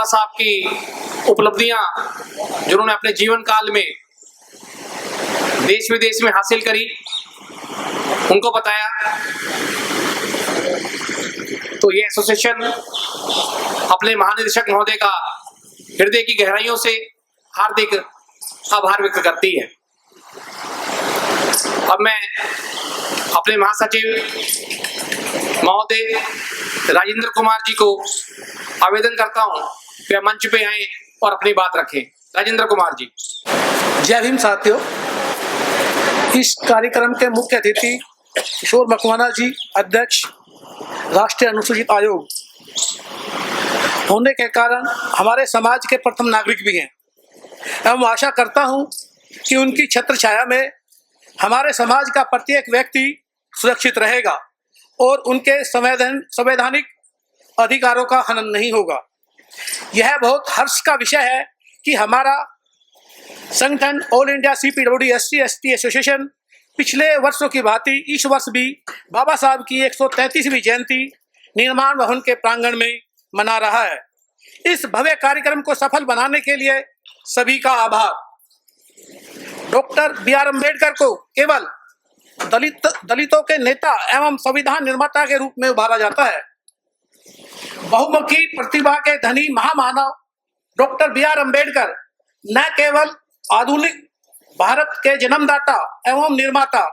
साहब की उपलब्धियां जिन्होंने अपने जीवन काल में देश विदेश में हासिल करी, उनको बताया। तो ये एसोसिएशन अपने महानिदेशक महोदय का हृदय की गहराइयों से हार्दिक आभार व्यक्त करती है। अब मैं अपने महासचिव महोदय राजेंद्र कुमार जी को आवेदन करता हूं कि वे मंच पे आए और अपनी बात रखें। राजेंद्र कुमार जी। जय भीम साथियों, इस कार्यक्रम के मुख्य अतिथि किशोर मकवाना जी, अध्यक्ष राष्ट्रीय अनुसूचित आयोग होने के कारण हमारे समाज के प्रथम नागरिक भी हैं एवं आशा करता हूं कि उनकी छत्र छाया में हमारे समाज का प्रत्येक व्यक्ति सुरक्षित रहेगा और उनके संवैधानिक अधिकारों का हनन नहीं होगा। यह बहुत हर्ष का विषय है कि हमारा संगठन all India CPWD SC/ST association पिछले वर्षों की भांति इस वर्ष भी बाबा साहब की 133वीं जयंती निर्माण भवन के प्रांगण में मना रहा है। इस भव्य कार्यक्रम को सफल बनाने के लिए सभी का आभार। डॉक्टर BR अम्बेडकर को केवल दलितों के नेता एवं संविधान निर्माता के रूप में उभारा जाता है। बहुमुखी प्रतिभा के धनी महामानव डॉक्टर BR अम्बेडकर न केवल आधुनिक भारत के जन्मदाता एवं निर्माता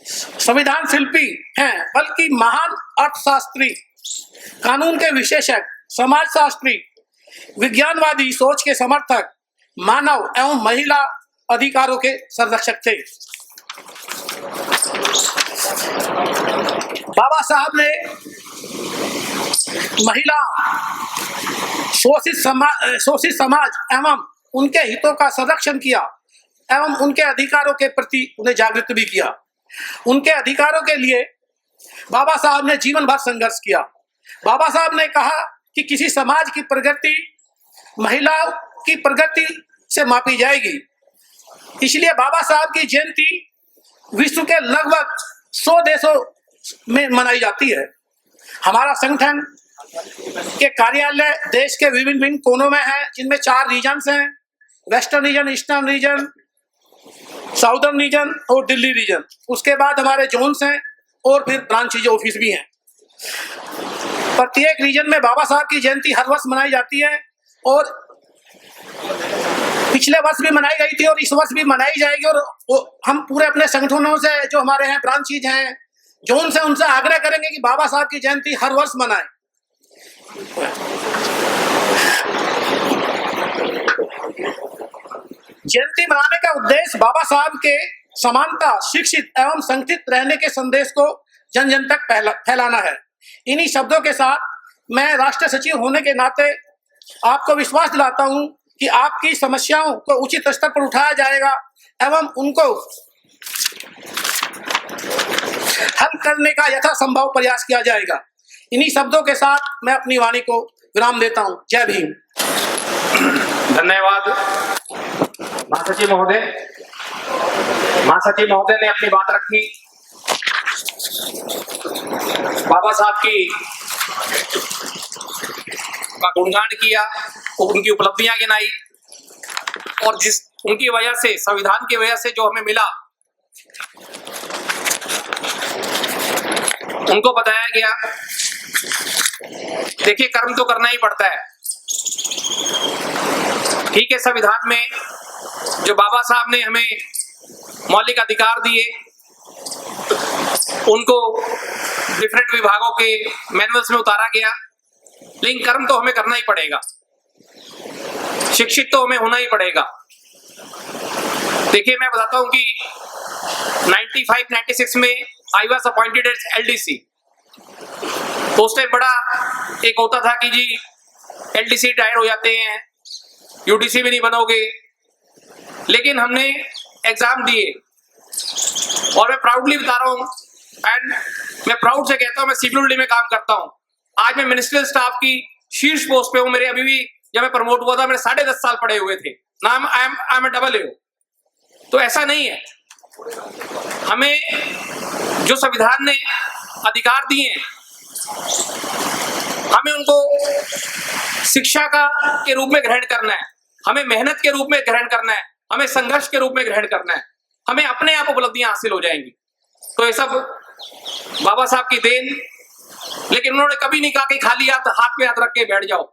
संविधान शिल्पी हैं, बल्कि महान अर्थशास्त्री, कानून के विशेषज्ञ, समाजशास्त्री, विज्ञानवादी सोच के समर्थक, मानव एवं महिला अधिकारों के संरक्षक थे। बाबा साहब ने महिला, शोषित समाज एवं उनके हितों का संरक्षण किया एवं उनके अधिकारों के प्रति उन्हें जागृत भी किया। उनके अधिकारों के लिए बाबा साहब ने जीवन भर संघर्ष किया। बाबा साहब ने कहा कि किसी समाज की प्रगति महिलाओं की प्रगति से मापी जाएगी। इसलिए बाबा साहब की जयंती विश्व के लगभग 100 देशों में मनाई जाती है। हमारा संगठन के कार्यालय देश के विभिन्न कोनों में है, जिनमें 4 रीजन्स हैं: western region, eastern region, southern region और दिल्ली रीजन। उसके बाद हमारे जोन्स हैं और फिर ब्रांच ऑफिस भी हैं। प्रत्येक रीजन में बाबा साहब की जयंती हर वर्ष मनाई जाती है और पिछले वर्ष भी मनाई गई थी और इस वर्ष भी मनाई जाएगी। और हम पूरे अपने संगठनों से जो हमारे हैं ब्रांचेज हैं, जोन से, उनसे आग्रह करेंगे कि बाबा साहब की जयंती हर वर्ष मनाएं। जयंती मनाने का उद्देश्य बाबा साहब के समानता, शिक्षित एवं संगठित रहने के संदेश को जन जन तक फैलाना है। इन्हीं शब्दों के साथ मैं राष्ट्रीय सचिव होने के नाते आपको विश्वास दिलाता हूं कि आपकी समस्याओं को उचित स्तर पर उठाया जाएगा एवं उनको हल करने का यथासंभव प्रयास किया जाएगा। इन्हीं शब्दों के साथ मैं अपनी वाणी को विराम देता हूं। जय भीम। धन्यवाद महासचिव महोदय। महासचिव महोदय ने अपनी बात रखी, बाबा साहब की का गुणगान किया, उनकी उपलब्धियां गिनाई और जिस उनकी वजह से, संविधान की वजह से जो हमें मिला, उनको बताया गया। देखिए, कर्म तो करना ही पड़ता है। ठीक है, संविधान में जो बाबा साहब ने हमें मौलिक अधिकार दिए, उनको डिफरेंट विभागों के मैनुअल्स में उतारा गया, लेकिन कर्म तो हमें करना ही पड़ेगा, शिक्षित तो हमें होना ही पड़ेगा। देखिए, मैं बताता हूं कि 95-96 में I was appointed as LDC। तो उस टाइम बड़ा एक होता था कि जी LDC रिटायर हो जाते हैं, UDC भी नहीं बनोगे, लेकिन हमने एग्जाम दिए और मैं प्राउडली बता रहा हूं एंड मैं प्राउड से कहता हूं, मैं CPWD में काम करता हूं। आज मैं मिनिस्ट्रियल स्टाफ की शीर्ष पोस्ट पे हूं। मेरे अभी भी जब मैं प्रमोट हुआ था, मेरे 10.5 साल पड़े हुए थे ना। I am double AO। तो ऐसा नहीं है, हमें जो संविधान ने अधिकार दिए हैं हमें उनको शिक्षा का के रूप में ग्रहण करना है, हमें मेहनत के रूप में ग्रहण करना है, हमें संघर्ष के रूप में ग्रहण करना है, हमें अपने आप उपलब्धियां हासिल हो जाएंगी। तो ये सब बाबा साहब की देन, लेकिन उन्होंने कभी नहीं कहा कि खाली हाथ पे हाथ रख के बैठ जाओ,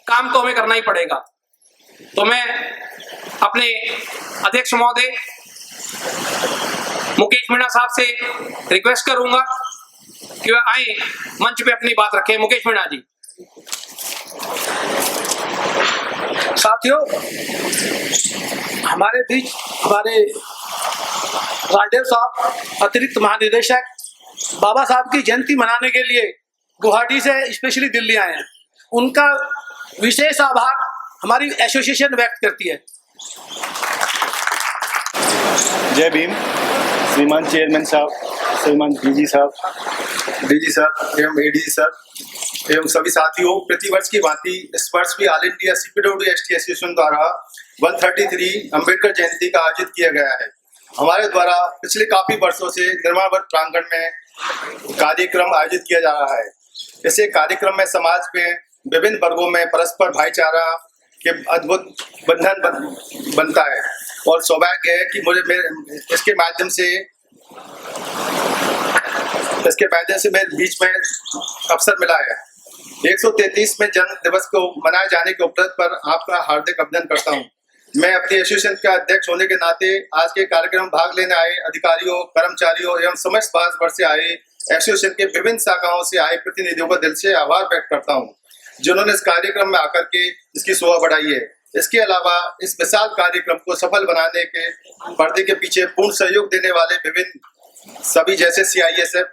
काम तो हमें करना ही पड़ेगा। तो मैं अपने अध्यक्ष महोदय मुकेश मीणा साहब से रिक्वेस्ट करूंगा कि वह आए मंच पे अपनी बात रखें। मुकेश मीणा जी। साथियों, हमारे बीच हमारे राजदेव साहब अतिरिक्त महानिदेशक बाबा साहब की जयंती मनाने के लिए गुवाहाटी से स्पेशली दिल्ली आए हैं। उनका विशेष आभार हमारी एसोसिएशन व्यक्त करती है। जय भीम। श्रीमान चेयरमैन साहब, श्रीमान डीजी साहब एवं एडीजी साहब एवं सभी साथियों, प्रतिवर्ष की भांति इस वर्ष भी all India CPW ST association द्वारा 133 अम्बेडकर जयंती का आयोजित किया गया है। हमारे द्वारा पिछले काफी वर्षों से निर्माण वर्ग प्रांगण में कार्यक्रम आयोजित किया जा रहा है। इसे कार्यक्रम में समाज में विभिन्न वर्गों में परस्पर भाईचारा के अद्भुत बंधन बनता है और सौभाग्य है कि मुझे इसके माध्यम से मेरे बीच में अवसर मिला है। 133 में जन्म दिवस को मनाए जाने के उपलक्ष्य पर आपका हार्दिक अभिनंदन करता हूं। मैं अपनी एसोसिएशन का अध्यक्ष होने के नाते आज के कार्यक्रम में भाग लेने आए अधिकारियों, कर्मचारियों एवं समस्त भारतवर्ष से आए एसोसिएशन के विभिन्न शाखाओं से आए प्रतिनिधियों का दिल से आभार व्यक्त करता हूं, जिन्होंने इस कार्यक्रम में आकर के इसकी शोभा बढ़ाई है। इसके अलावा इस विशाल कार्यक्रम को सफल बनाने के पर्दे के पीछे पूर्ण सहयोग देने वाले विभिन्न सभी जैसे CISF,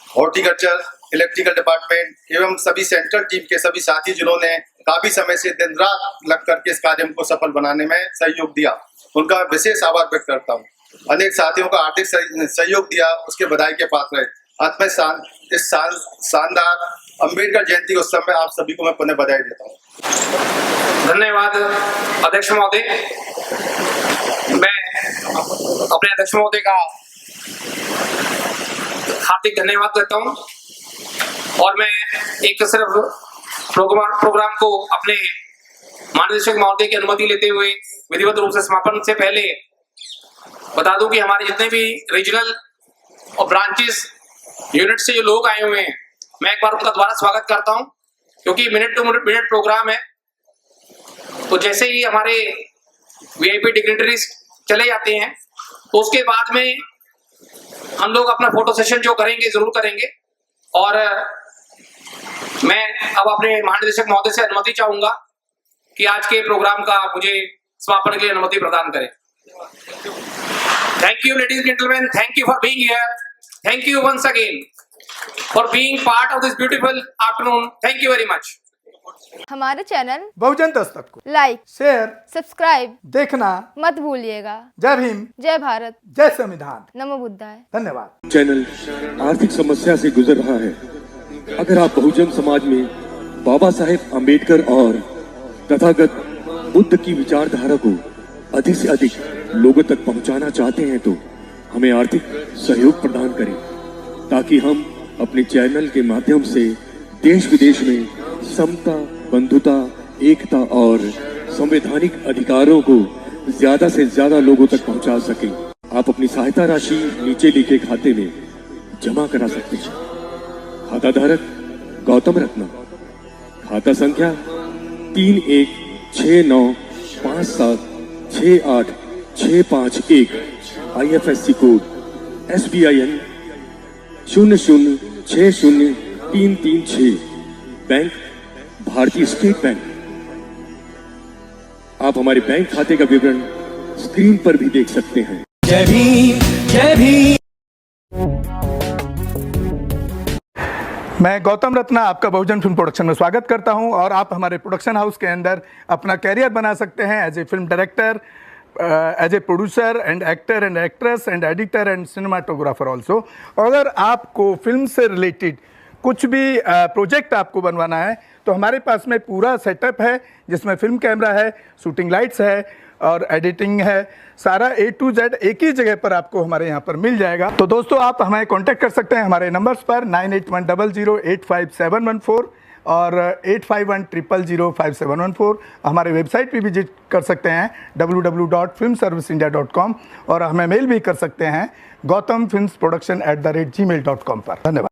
हॉर्टिकल्चर, इलेक्ट्रिकल डिपार्टमेंट एवं सभी सेंट्रल टीम के सभी साथी, जिन्होंने काफी समय से दिन रात लग करके इस कार्यक्रम को सफल बनाने में सहयोग दिया, उनका विशेष आभार व्यक्त करता हूँ। अनेक साथियों का आर्थिक सहयोग दिया, उसके बधाई के पात्र है। आज मैं इस शानदार अम्बेडकर जयंती उत्सव में आप सभी को मैं पुनः बधाई देता हूँ। धन्यवाद अध्यक्ष महोदय। मैं अपने अध्यक्ष महोदय का हार्दिक धन्यवाद देता हूँ और मैं एक सिर्फ प्रोग्राम को अपने महानिदेशक महोदय की अनुमति लेते हुए विधिवत रूप से समापन से पहले बता दूं कि हमारे जितने भी रीजनल और ब्रांचेस यूनिट से जो लोग आए हुए हैं, मैं एक बार उनका दोबारा स्वागत करता हूं, क्योंकि मिनट टू मिनट प्रोग्राम है। तो जैसे ही हमारे VIP डिग्निटरीज चले जाते हैं तो उसके बाद में हम लोग अपना फोटो सेशन जो करेंगे जरूर करेंगे। और मैं अब अपने महानिदेशक महोदय से अनुमति चाहूंगा कि आज के प्रोग्राम का मुझे समापन के लिए अनुमति प्रदान करें। Thank you ladies and gentleman, thank you for being here, thank you once again for being part of this beautiful afternoon. Thank you very much. हमारे चैनल बहुजन दस्तक को लाइक, शेयर, सब्सक्राइब देखना मत भूलिएगा। जय भीम, जय भारत, जय संविधान, नमो बुद्धाय। धन्यवाद। चैनल आर्थिक समस्या से गुजर रहा है। अगर आप बहुजन समाज में बाबा साहेब अम्बेडकर और तथागत बुद्ध की विचारधारा को अधिक से अधिक लोगों तक पहुंचाना चाहते हैं तो हमें आर्थिक सहयोग प्रदान करें, ताकि हम अपने चैनल के माध्यम से देश विदेश में समता, बंधुता, एकता और संवैधानिक अधिकारों को ज्यादा से ज्यादा लोगों तक पहुंचा सकें। आप अपनी सहायता राशि नीचे लिखे खाते में जमा करा सकते हैं। खाता धारक गौतम रत्ना, खाता संख्या 3169576865 IFSC कोड SBIN 0060336, बैंक भारतीय स्टेट बैंक। आप हमारे बैंक खाते का विवरण स्क्रीन पर भी देख सकते हैं। जय भीम, जय भीम। मैं गौतम रत्ना आपका बहुजन फिल्म प्रोडक्शन में स्वागत करता हूं और आप हमारे प्रोडक्शन हाउस के अंदर अपना कैरियर बना सकते हैं as a film director, as a producer and actor and actress and editor and cinematographer also. अगर आपको फिल्म से रिलेटेड कुछ भी प्रोजेक्ट आपको बनवाना है तो हमारे पास में पूरा सेटअप है, जिसमें फिल्म कैमरा है, शूटिंग लाइट्स है और एडिटिंग है। सारा A to Z एक ही जगह पर आपको हमारे यहाँ पर मिल जाएगा। तो दोस्तों, आप हमें कांटेक्ट कर सकते हैं हमारे नंबर्स पर 9810085714 और 8510005714 हमारे वेबसाइट पे विजिट कर सकते हैं www.filmserviceindia.com और हमें मेल भी कर सकते हैं gautamfilmsproduction@gmail.com पर। धन्यवाद।